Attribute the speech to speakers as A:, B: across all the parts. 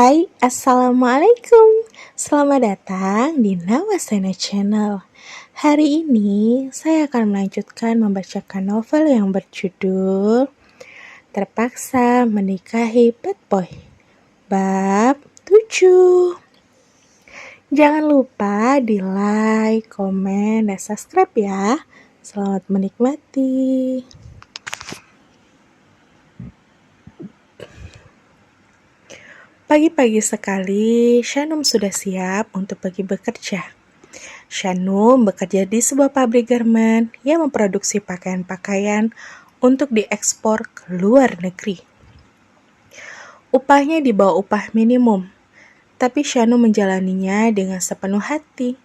A: Hai, Assalamualaikum. Selamat datang di Nawasena Channel. Hari ini saya akan melanjutkan membacakan novel yang berjudul Terpaksa Menikahi Bad Boy, bab 7. Jangan lupa di like, komen, dan subscribe ya. Selamat menikmati. Pagi-pagi sekali, Shanum sudah siap untuk pergi bekerja. Shanum bekerja di sebuah pabrik garmen yang memproduksi pakaian-pakaian untuk diekspor ke luar negeri. Upahnya di bawah upah minimum, tapi Shanum menjalaninya dengan sepenuh hati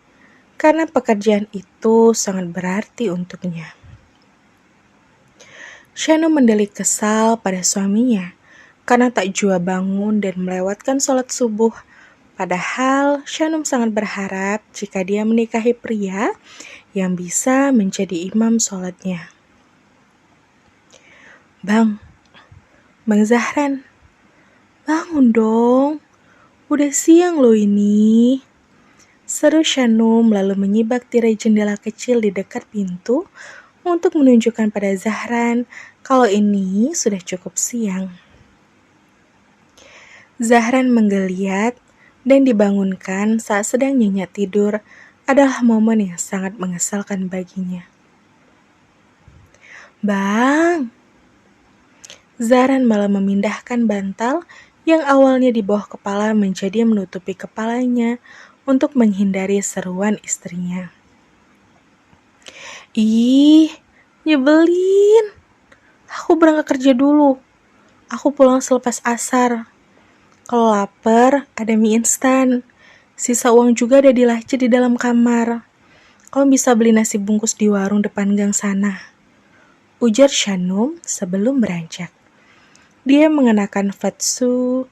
A: karena pekerjaan itu sangat berarti untuknya. Shanum mendelik kesal pada suaminya karena tak jua bangun dan melewatkan sholat subuh. Padahal Shanum sangat berharap jika dia menikahi pria yang bisa menjadi imam sholatnya. Bang Zahran, bangun dong. Udah siang loh ini. Seru Shanum lalu menyibak tirai jendela kecil di dekat pintu untuk menunjukkan pada Zahran kalau ini sudah cukup siang. Zahran menggeliat dan dibangunkan saat sedang nyenyak tidur adalah momen yang sangat mengesalkan baginya. Bang! Zahran malah memindahkan bantal yang awalnya di bawah kepala menjadi menutupi kepalanya untuk menghindari seruan istrinya. Ih, nyebelin. Aku berangkat kerja dulu. Aku pulang selepas asar. Kalau lapar, ada mie instan. Sisa uang juga ada di laci di dalam kamar. Kamu bisa beli nasi bungkus di warung depan gang sana. Ujar Shanum sebelum beranjak. Dia mengenakan fatsu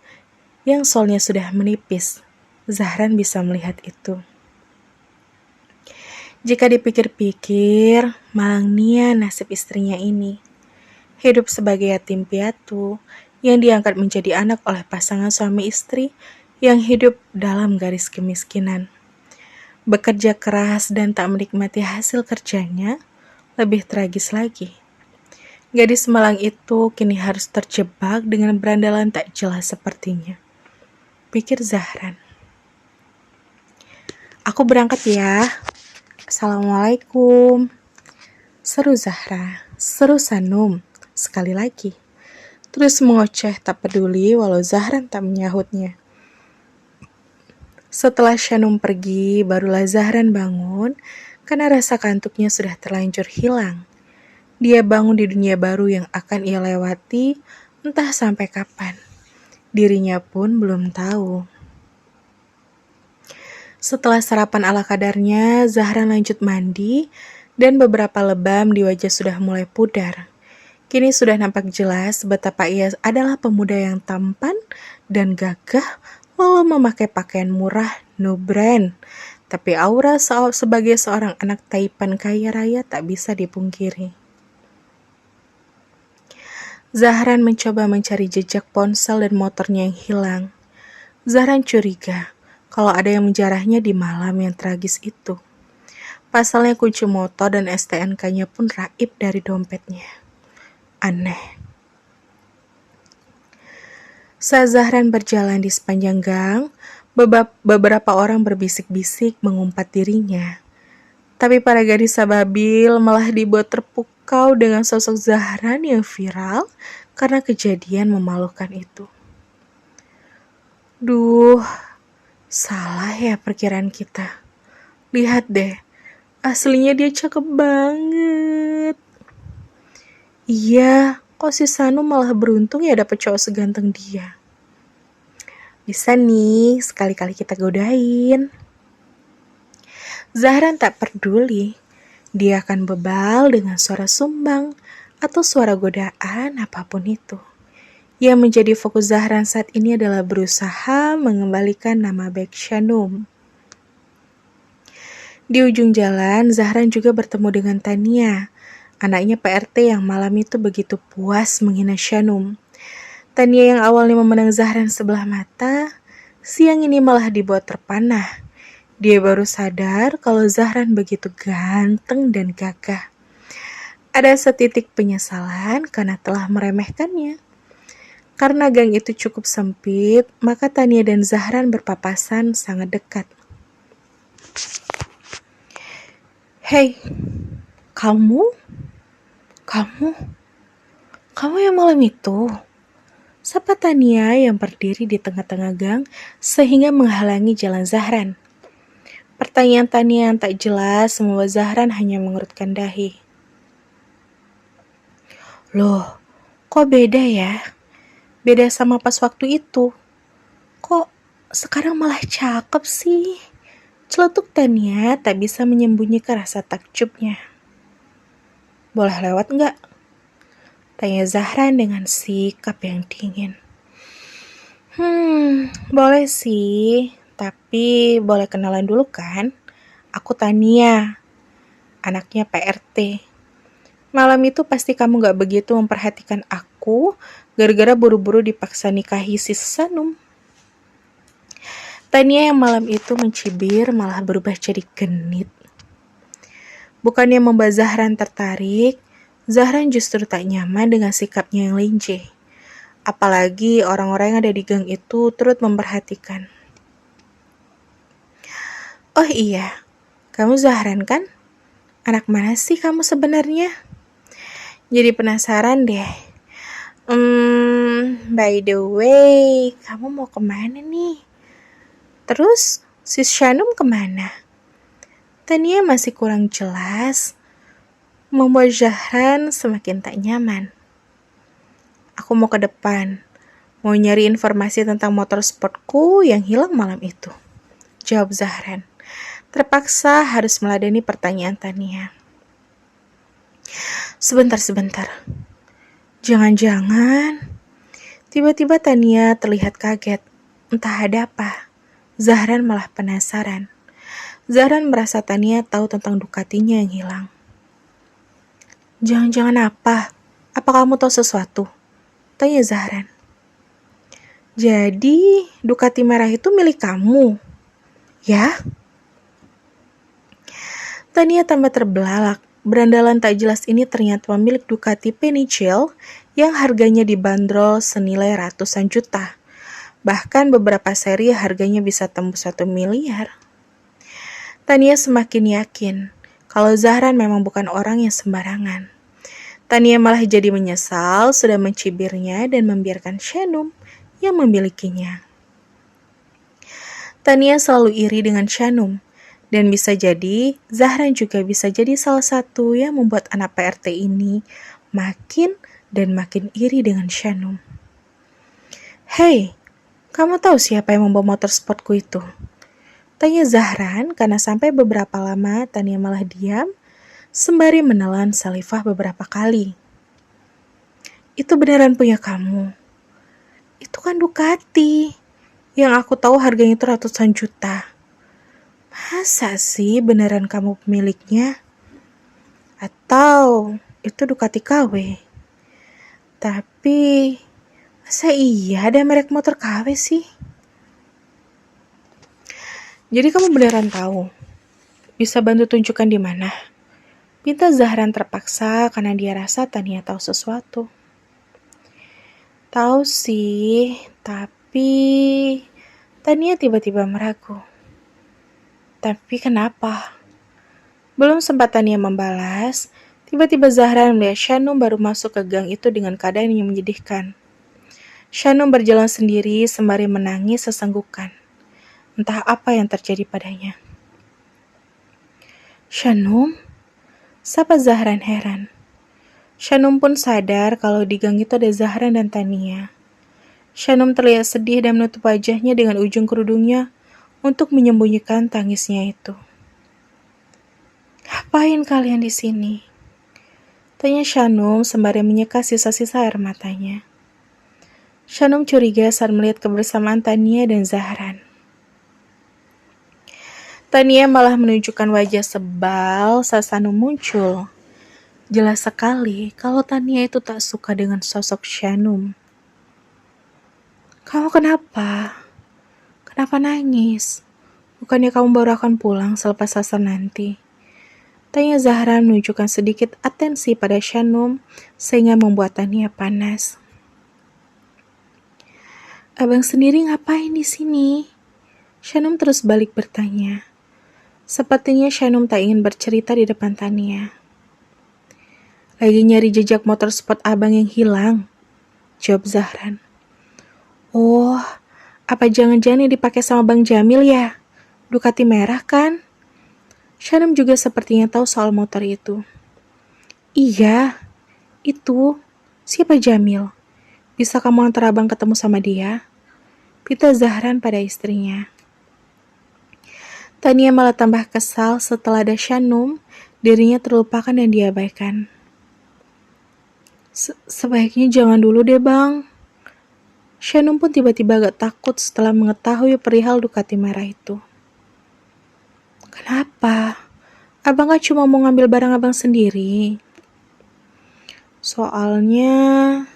A: yang solnya sudah menipis. Zahran bisa melihat itu. Jika dipikir-pikir, malangnya nasib istrinya ini. Hidup sebagai yatim piatu yang diangkat menjadi anak oleh pasangan suami istri yang hidup dalam garis kemiskinan. Bekerja keras dan tak menikmati hasil kerjanya lebih tragis lagi. Gadis malang itu kini harus terjebak dengan berandalan tak jelas sepertinya. Pikir Zahran. Aku berangkat ya. Assalamualaikum. Seru Zahra, seru Shanum. Sekali lagi. Terus mengoceh tak peduli walau Zahran tak menyahutnya. Setelah Shanum pergi, barulah Zahran bangun karena rasa kantuknya sudah terlanjur hilang. Dia bangun di dunia baru yang akan ia lewati entah sampai kapan. Dirinya pun belum tahu. Setelah sarapan ala kadarnya, Zahran lanjut mandi dan beberapa lebam di wajah sudah mulai pudar. Kini sudah nampak jelas betapa ia adalah pemuda yang tampan dan gagah walau memakai pakaian murah no brand. Tapi aura sebagai seorang anak Taipan kaya raya tak bisa dipungkiri. Zahran mencoba mencari jejak ponsel dan motornya yang hilang. Zahran curiga kalau ada yang menjarahnya di malam yang tragis itu. Pasalnya kunci motor dan STNK-nya pun raib dari dompetnya. Aneh. Saat Zahran berjalan di sepanjang gang, beberapa orang berbisik-bisik mengumpat dirinya. Tapi para gadis sababil malah dibuat terpukau dengan sosok Zahran yang viral karena kejadian memalukan itu. Duh, salah ya perkiraan kita. Lihat deh, aslinya dia cakep banget. Iya, kok si Sanu malah beruntung ya dapet cowok seganteng dia. Bisa nih, sekali-kali kita godain. Zahran tak peduli. Dia akan bebal dengan suara sumbang atau suara godaan apapun itu. Yang menjadi fokus Zahran saat ini adalah berusaha mengembalikan nama baik Shanum. Di ujung jalan, Zahran juga bertemu dengan Tania, anaknya PRT yang malam itu begitu puas menghina Shanum. Tania yang awalnya memandang Zahran sebelah mata, Siang ini malah dibuat terpanah. Dia baru sadar kalau Zahran begitu ganteng dan gagah. Ada setitik penyesalan karena telah meremehkannya. Karena gang itu cukup sempit, maka Tania dan Zahran berpapasan sangat dekat. Hei, kamu? Kamu? Kamu yang malam itu? Sapa Tania yang berdiri di tengah-tengah gang sehingga menghalangi jalan Zahran. Pertanyaan Tania yang tak jelas membuat Zahran hanya mengerutkan dahi. Loh, kok beda ya? Beda sama pas waktu itu. Kok sekarang malah cakep sih? Celetuk Tania tak bisa menyembunyikan rasa takjubnya. Boleh lewat nggak? Tanya Zahran dengan sikap yang dingin. Boleh sih, tapi boleh kenalan dulu kan? Aku Tania, anaknya PRT. Malam itu pasti kamu gak begitu memperhatikan aku gara-gara buru-buru dipaksa nikahi si Sanum. Tania yang malam itu mencibir malah berubah jadi genit. Bukannya membuat Zahran tertarik, Zahran justru tak nyaman dengan sikapnya yang lincih. Apalagi orang-orang yang ada di gang itu turut memperhatikan. Oh iya, kamu Zahran kan? Anak mana sih kamu sebenarnya? Jadi penasaran deh. By the way, kamu mau kemana nih? Terus, si Shanum kemana? Tania masih kurang jelas, membuat Zahran semakin tak nyaman. Aku mau ke depan, mau nyari informasi tentang motor sportku yang hilang malam itu. Jawab Zahran. Terpaksa harus meladeni pertanyaan Tania. Sebentar. Jangan-jangan. Tiba-tiba Tania terlihat kaget. Entah ada apa. Zahran malah penasaran. Zahran merasa Tania tahu tentang Ducatinya yang hilang. Jangan-jangan apa? Apa kamu tahu sesuatu? Tanya Zahran. Jadi, Ducati merah itu milik kamu? Ya? Tania tambah terbelalak. Berandalan tak jelas ini ternyata pemilik Ducati Penicil yang harganya dibanderol senilai ratusan juta. Bahkan beberapa seri harganya bisa tembus 1 miliar. Tania semakin yakin kalau Zahran memang bukan orang yang sembarangan. Tania malah jadi menyesal sudah mencibirnya dan membiarkan Shanum yang memilikinya. Tania selalu iri dengan Shanum, dan bisa jadi Zahran juga bisa jadi salah satu yang membuat anak PRT ini makin dan makin iri dengan Shanum. Hei, kamu tahu siapa yang membawa motor sportku itu? Tanya Zahran karena sampai beberapa lama Tania malah diam sembari menelan Salifah beberapa kali. Itu beneran punya kamu? Itu kan Ducati. Yang aku tahu harganya itu ratusan juta. Masa sih beneran kamu pemiliknya? Atau itu Ducati KW? Tapi masa iya ada merek motor KW sih? Jadi kamu beneran tahu? Bisa bantu tunjukkan di mana? Pinta Zahran terpaksa karena dia rasa Tania tahu sesuatu. Tahu sih, tapi Tania tiba-tiba meragu. Tapi kenapa? Belum sempat Tania membalas, tiba-tiba Zahran melihat Shanum baru masuk ke gang itu dengan keadaan yang menyedihkan. Shanum berjalan sendiri sembari menangis sesenggukan. Entah apa yang terjadi padanya. Shanum? Sapa Zahran heran. Shanum pun sadar kalau di gang itu ada Zahran dan Tania. Shanum terlihat sedih dan menutup wajahnya dengan ujung kerudungnya untuk menyembunyikan tangisnya itu. Ngapain kalian di sini? Tanya Shanum sembari menyeka sisa-sisa air matanya. Shanum curiga saat melihat kebersamaan Tania dan Zahran. Tania malah menunjukkan wajah sebal saat Shanum muncul. Jelas sekali kalau Tania itu tak suka dengan sosok Shanum. Kamu kenapa? Kenapa nangis? Bukannya kamu baru akan pulang selepas asar nanti? Tanya Zahran menunjukkan sedikit atensi pada Shanum sehingga membuat Tania panas. Abang sendiri ngapain di sini? Shanum terus balik bertanya. Sepertinya Shanum tak ingin bercerita di depan Tania. Lagi nyari jejak motor sport abang yang hilang, jawab Zahran. Oh, apa jangan-jangan yang dipakai sama Bang Jamil ya? Ducati merah kan? Shanum juga sepertinya tahu soal motor itu. Iya, itu. Siapa Jamil? Bisa kamu antar abang ketemu sama dia? Pita Zahran pada istrinya. Tania malah tambah kesal setelah ada Shanum, dirinya terlupakan dan diabaikan. Sebaiknya jangan dulu deh bang. Shanum pun tiba-tiba agak takut setelah mengetahui perihal Ducati merah itu. Kenapa? Abang kan cuma mau ngambil barang abang sendiri. Soalnya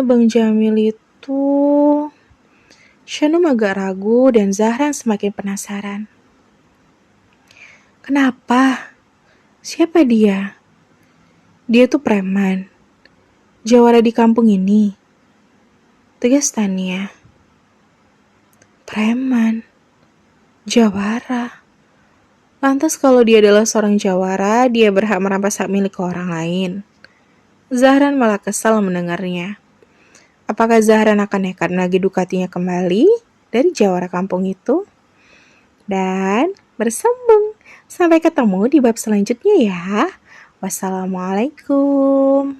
A: Bang Jamil itu... Shanum agak ragu dan Zahran semakin penasaran. Kenapa? Siapa dia? Dia tuh preman. Jawara di kampung ini. Tegas Tania. Preman? Jawara? Lantas kalau dia adalah seorang jawara, dia berhak merampas hak milik orang lain. Zahran malah kesal mendengarnya. Apakah Zahran akan nekat menagih Ducatinya kembali dari jawara kampung itu? Dan bersambung. Sampai ketemu di bab selanjutnya ya. Wassalamualaikum.